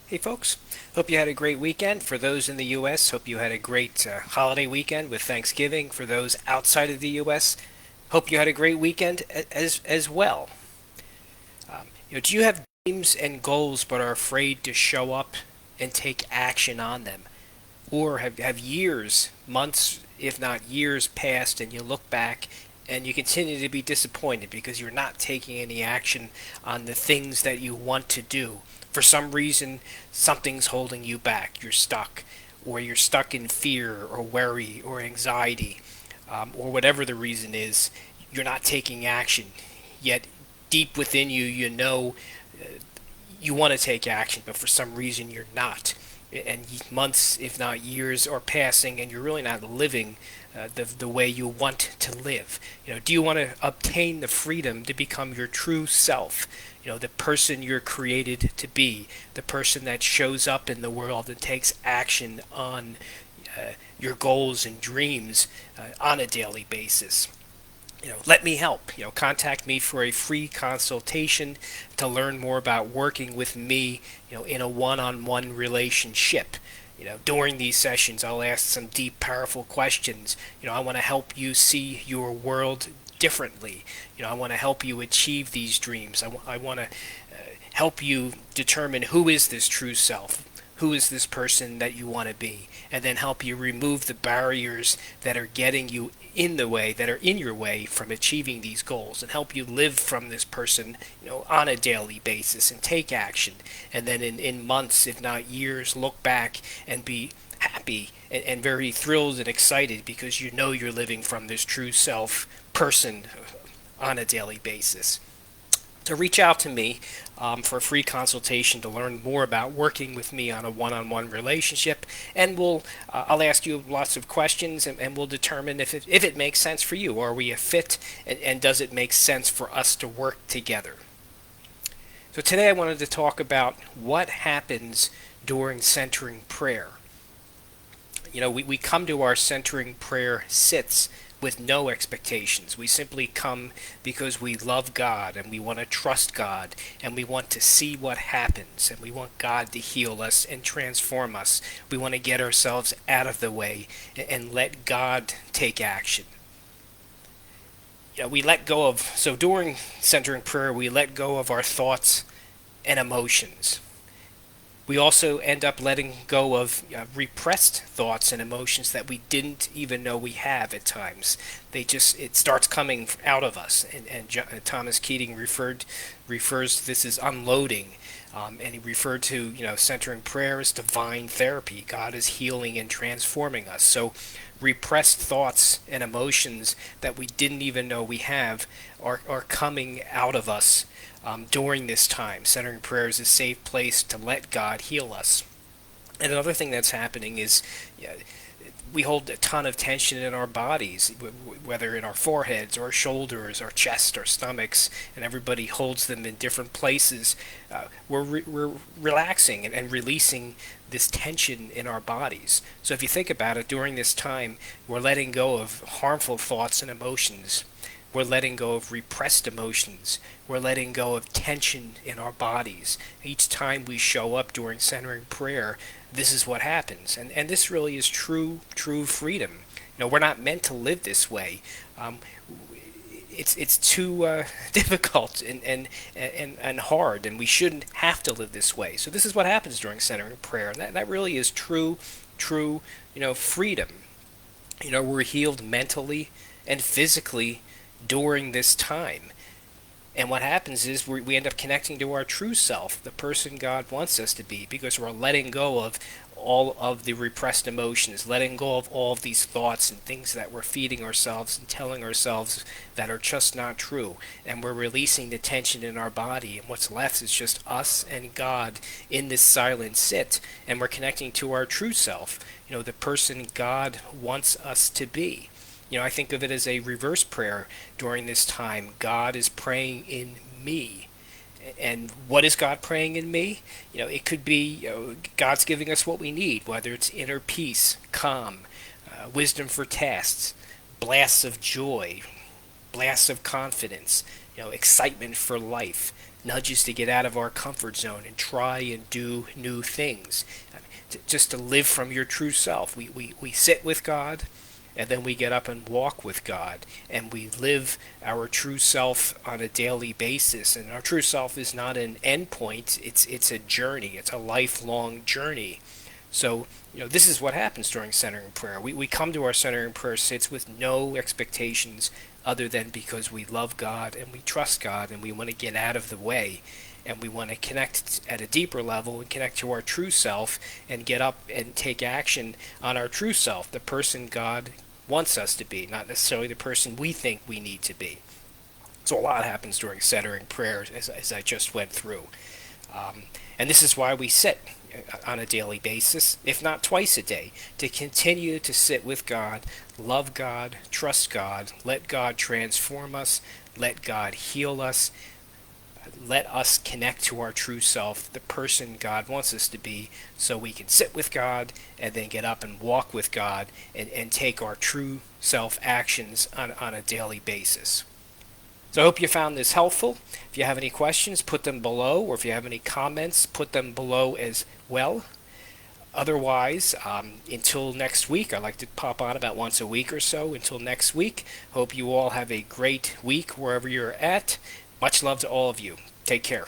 Hey folks, hope you had a great weekend. For those in the U.S., hope you had a great holiday weekend with Thanksgiving. For those outside of the U.S., hope you had a great weekend as well. Do you have dreams and goals but are afraid to show up and take action on them? Or have years, months, if not years passed and you look back and you continue to be disappointed because you're not taking any action on the things that you want to do? For some reason, something's holding you back. You're stuck, or you're stuck in fear or worry or anxiety, or whatever the reason is. You're not taking action. Yet, deep within you, you know you want to take action, but for some reason you're not. And months, if not years, are passing, and you're really not living the way you want to live. Do you want to obtain the freedom to become your true self? The person you're created to be, the person that shows up in the world and takes action on your goals and dreams on a daily basis. Let me help. Contact me for a free consultation to learn more about working with me, in a one-on-one relationship. During these sessions, I'll ask some deep, powerful questions. I want to help you see your world differently. I want to help you achieve these dreams. I want to help you determine who is this true self. Who is this person that you want to be? And then help you remove the barriers that are getting you in the way, that are in your way from achieving these goals, and help you live from this person, on a daily basis and take action. And then in months, if not years, look back and be happy and very thrilled and excited because you know you're living from this true self person on a daily basis. To reach out to me for a free consultation to learn more about working with me on a one-on-one relationship, and I'll ask you lots of questions, and we'll determine if it makes sense for you. Are we a fit, and does it make sense for us to work together? So today I wanted to talk about what happens during centering prayer. We come to our centering prayer sits with no expectations. We simply come because we love God and we want to trust God and we want to see what happens and we want God to heal us and transform us. We want to get ourselves out of the way and let God take action. So during centering prayer, we let go of our thoughts and emotions. We also end up letting go of repressed thoughts and emotions that we didn't even know we have at times. It starts coming out of us. And Thomas Keating refers to this as unloading. And he referred to, centering prayer as divine therapy. God is healing and transforming us. So repressed thoughts and emotions that we didn't even know we have are coming out of us during this time. Centering prayer is a safe place to let God heal us. And another thing that's happening is we hold a ton of tension in our bodies, whether in our foreheads, our shoulders, our chest, our stomachs, and everybody holds them in different places. We're relaxing and releasing this tension in our bodies. So if you think about it, during this time, we're letting go of harmful thoughts and emotions. We're letting go of repressed emotions. We're letting go of tension in our bodies. Each time we show up during centering prayer, this is what happens. And this really is true freedom. We're not meant to live this way. It's too difficult and hard, and we shouldn't have to live this way. So this is what happens during centering prayer. And that really is true freedom. We're healed mentally and physically during this time. And what happens is we end up connecting to our true self, the person God wants us to be, because we're letting go of all of the repressed emotions, letting go of all of these thoughts and things that we're feeding ourselves and telling ourselves that are just not true. And we're releasing the tension in our body, and what's left is just us and God in this silent sit, and we're connecting to our true self, the person God wants us to be. I think of it as a reverse prayer during this time. God is praying in me. And what is God praying in me? It could be God's giving us what we need, whether it's inner peace, calm, wisdom for tasks, blasts of joy, blasts of confidence, excitement for life, nudges to get out of our comfort zone and try and do new things. I mean, just to live from your true self. We sit with God, and then we get up and walk with God, and we live our true self on a daily basis. And our true self is not an endpoint, it's a journey, it's a lifelong journey. So, this is what happens during centering prayer. We come to our centering prayer sits with no expectations other than because we love God and we trust God and we want to get out of the way and we want to connect at a deeper level and connect to our true self and get up and take action on our true self, the person God wants us to be, not necessarily the person we think we need to be. So a lot happens during centering prayer, as I just went through. And this is why we sit on a daily basis, if not twice a day, to continue to sit with God, love God, trust God, let God transform us, let God heal us, let us connect to our true self, the person God wants us to be, so we can sit with God and then get up and walk with God and take our true self actions on a daily basis. So I hope you found this helpful. If you have any questions, put them below, or if you have any comments, put them below as well. Otherwise, until next week, I like to pop on about once a week or so. Until next week, hope you all have a great week wherever you're at. Much love to all of you. Take care.